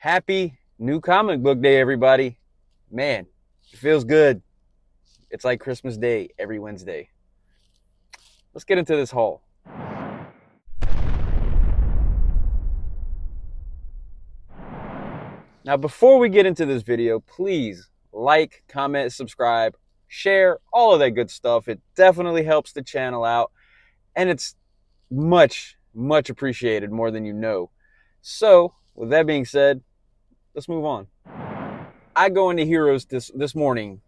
Happy new comic book day, everybody. Man, it feels good. It's like Christmas Day every Wednesday. Let's get into this haul. Now, before we get into this video, please like, comment, subscribe, share, all of that good stuff. It definitely helps the channel out, and it's much, much appreciated, more than you know. So, with that being said, let's move on. I go into Heroes this morning,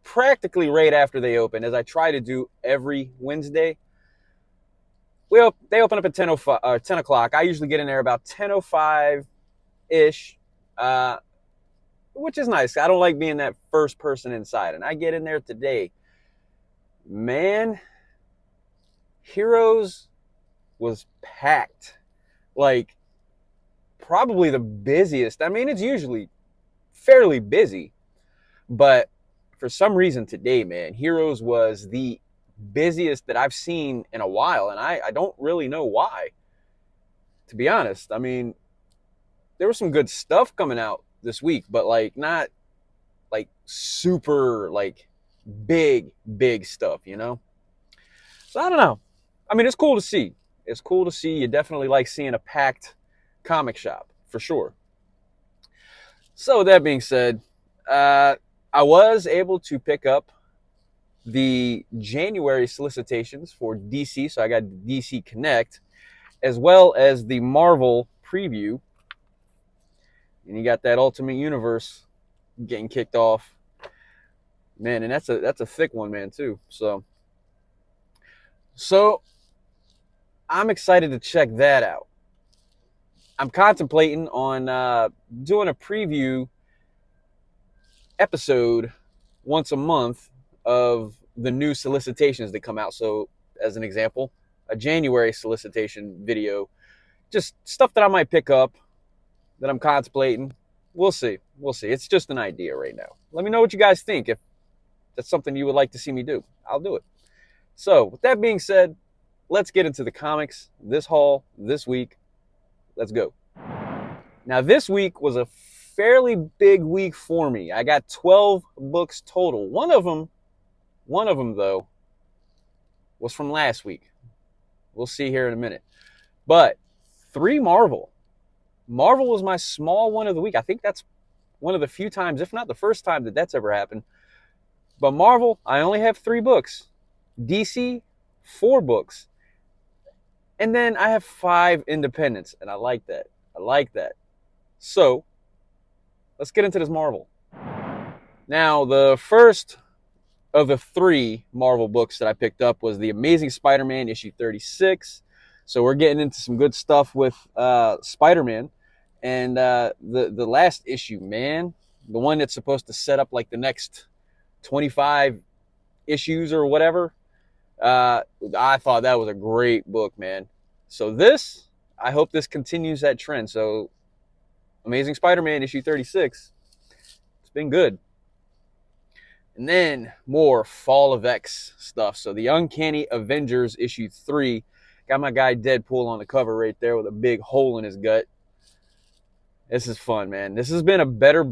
practically right after they open, as I try to do every Wednesday. They open up at 10 o'clock. I usually get in there about 10:05-ish, which is nice. I don't like being that first person inside. And I get in there today. Man, Heroes was packed. Like, probably the busiest. I mean, it's usually fairly busy. But for some reason today, man, Heroes was the busiest that I've seen in a while, and I don't really know why, to be honest. I mean, there was some good stuff coming out this week, but like not like super like big stuff, you know? So I don't know. I mean, it's cool to see. It's cool to see. You definitely like seeing a packed comic shop, for sure. So with that being said, I was able to pick up the January solicitations for DC. So I got DC Connect, as well as the Marvel preview. And you got that Ultimate Universe getting kicked off. Man, and that's a thick one, man, too. So I'm excited to check that out. I'm contemplating on doing a preview episode once a month of the new solicitations that come out. So, as an example, a January solicitation video, just stuff that I might pick up that I'm contemplating. We'll see. It's just an idea right now. Let me know what you guys think. If that's something you would like to see me do, I'll do it. So, with that being said, let's get into the comics, this haul, this week. Let's go. Now, this week was a fairly big week for me. I got 12 books total. One of them, though, was from last week. We'll see here in a minute. But 3 Marvel. Marvel was my small one of the week. I think that's one of the few times, if not the first time, that that's ever happened. But Marvel, I only have 3 books. DC, 4 books. And then I have 5 independents, and I like that. So, let's get into this Marvel. Now, the first of the 3 Marvel books that I picked up was The Amazing Spider-Man issue 36. So we're getting into some good stuff with Spider-Man. And the last issue, man, the one that's supposed to set up like the next 25 issues or whatever, I thought that was a great book, man. So I hope this continues that trend. So Amazing Spider-Man issue 36, it's been good. And then more Fall of X stuff. So the Uncanny Avengers issue 3, got my guy Deadpool on the cover right there with a big hole in his gut. This is fun, man. This has been better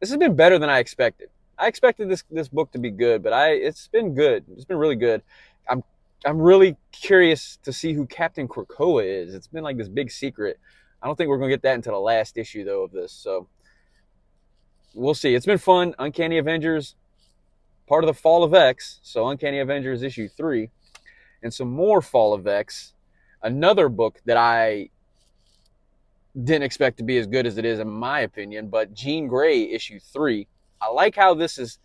than I expected. I expected this book to be good, but it's been good. It's been really good. I'm really curious to see who Captain Krakoa is. It's been like this big secret. I don't think we're going to get that until the last issue, though, of this. So we'll see. It's been fun. Uncanny Avengers, part of the Fall of X. So Uncanny Avengers issue 3. And some more Fall of X. Another book that I didn't expect to be as good as it is, in my opinion. But Jean Grey issue 3. I like how this is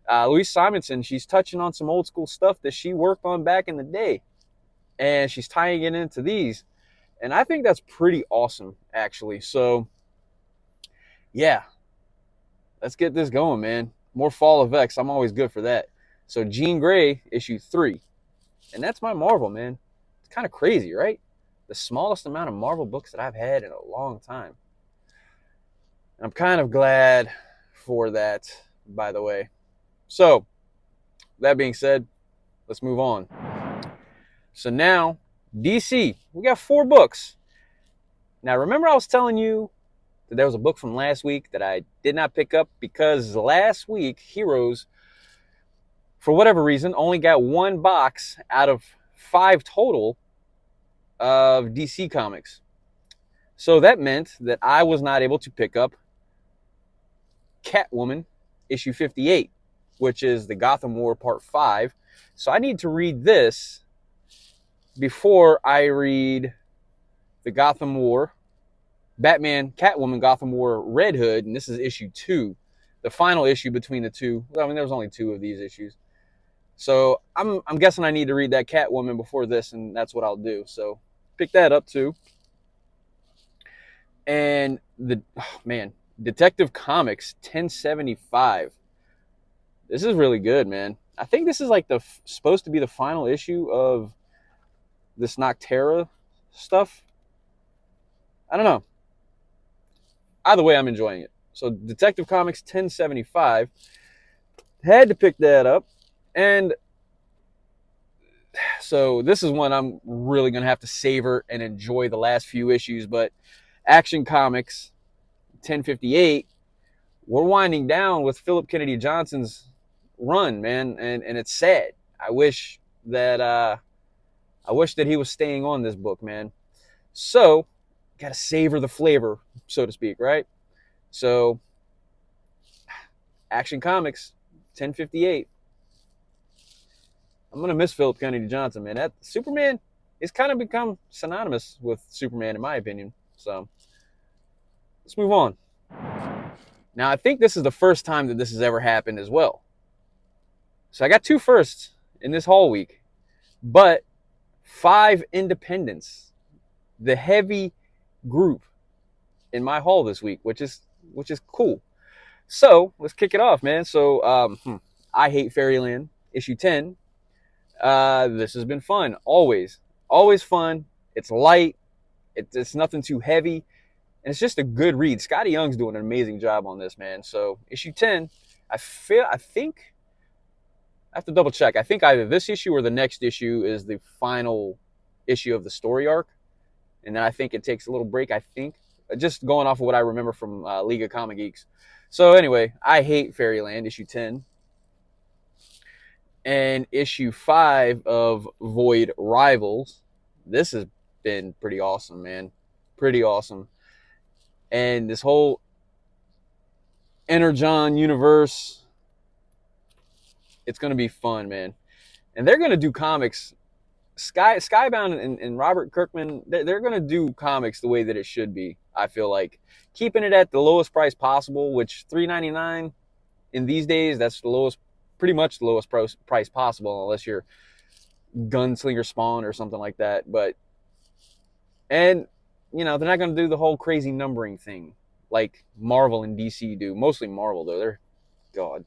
Louise Simonson. She's touching on some old school stuff that she worked on back in the day. And she's tying it into these. And I think that's pretty awesome, actually. So, yeah. Let's get this going, man. More Fall of X. I'm always good for that. So, Jean Grey, issue 3. And that's my Marvel, man. It's kind of crazy, right? The smallest amount of Marvel books that I've had in a long time. And I'm kind of glad for that, by the way. So, that being said, let's move on. So now, DC, we got 4 books. Now, remember I was telling you that there was a book from last week that I did not pick up because last week Heroes, for whatever reason, only got one box out of 5 total of DC Comics. So that meant that I was not able to pick up Catwoman issue 58, which is the Gotham War Part 5. So I need to read this before I read the Gotham War, Batman, Catwoman, Gotham War, Red Hood, and this is issue 2, the final issue between the two. I mean, there was only 2 of these issues. So I'm guessing I need to read that Catwoman before this, and that's what I'll do. So pick that up too. And Detective Comics 1075. This is really good, man. I think this is like supposed to be the final issue of this Noctera stuff. I don't know. Either way, I'm enjoying it. So Detective Comics 1075. Had to pick that up. And so this is one I'm really going to have to savor and enjoy the last few issues. But Action Comics 1058, we're winding down with Philip Kennedy Johnson's run, man. And it's sad. I wish that he was staying on this book, man. So, got to savor the flavor, so to speak, right? So, Action Comics 1058. I'm going to miss Philip Kennedy Johnson, man. That Superman has kind of become synonymous with Superman, in my opinion. So, let's move on. Now, I think this is the first time that this has ever happened as well. So, I got 2 firsts in this haul week, but 5 independents. The heavy group in my haul this week, which is cool. So, let's kick it off, man. So, I Hate Fairyland, issue 10. This has been fun. Always fun. It's light. It's nothing too heavy. And it's just a good read. Scotty Young's doing an amazing job on this, man. So issue 10, I think I have to double check. I think either this issue or the next issue is the final issue of the story arc. And then I think it takes a little break, I think. Just going off of what I remember from League of Comic Geeks. So anyway, I Hate Fairyland, issue 10. And issue 5 of Void Rivals. This has been pretty awesome, man. Pretty awesome. And this whole Energon universe, it's going to be fun, man. And they're going to do comics. Skybound and Robert Kirkman, they're going to do comics the way that it should be, I feel like. Keeping it at the lowest price possible, which $3.99 in these days, that's the lowest, pretty much the lowest price possible, unless you're Gunslinger Spawn or something like that. And, you know, they're not going to do the whole crazy numbering thing like Marvel and DC do. Mostly Marvel, though. They're, God.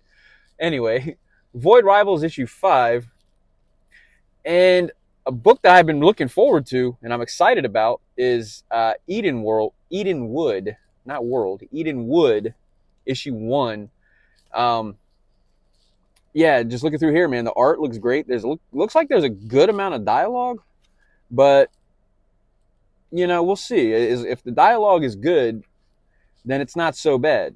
Anyway, Void Rivals issue 5. And a book that I've been looking forward to and I'm excited about is Edenwood issue 1. Yeah, just looking through here, man, the art looks great. Looks like there's a good amount of dialogue, but you know, we'll see. If the dialogue is good, then it's not so bad.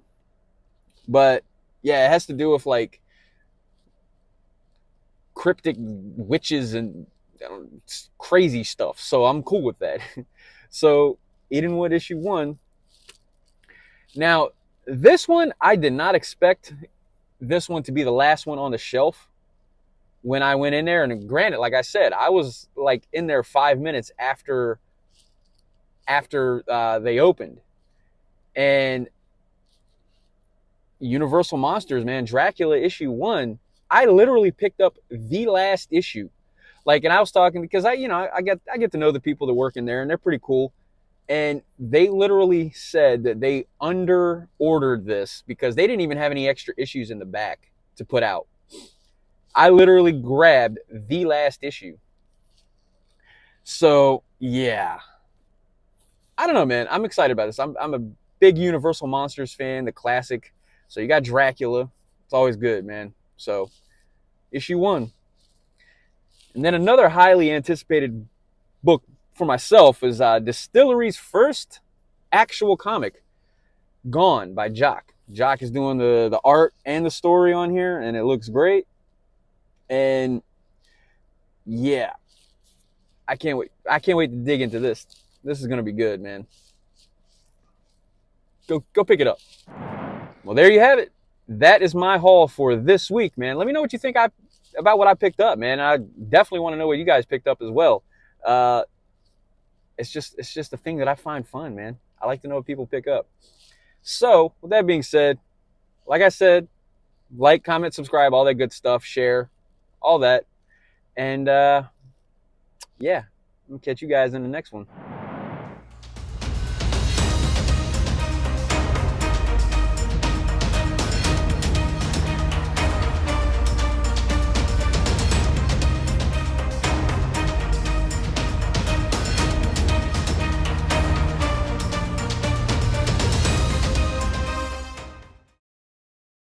But yeah, it has to do with like cryptic witches and crazy stuff. So I'm cool with that. So Edenwood issue 1. Now, this one, I did not expect this one to be the last one on the shelf when I went in there. And granted, like I said, I was like in there 5 minutes after they opened. And Universal Monsters, man, Dracula issue 1, I literally picked up the last issue. Like, and I was talking because I get to know the people that work in there, and they're pretty cool. And they literally said that they under-ordered this because they didn't even have any extra issues in the back to put out. I literally grabbed the last issue. So, yeah. I don't know, man. I'm excited about this. I'm a big Universal Monsters fan, the classic. So you got Dracula. It's always good, man. So, issue 1. And then another highly anticipated book for myself is Distillery's first actual comic. Gone by Jock. Jock is doing the art and the story on here, and it looks great. And yeah, I can't wait. I can't wait to dig into this. This is gonna be good, man. Go pick it up. Well, there you have it. That is my haul for this week, man. Let me know what you think about what I picked up, man. I definitely want to know what you guys picked up as well. Uh, it's just a thing that I find fun, man. I like to know what people pick up. So, with that being said, like I said, like, comment, subscribe, all that good stuff, share, all that. And yeah, I'll catch you guys in the next one.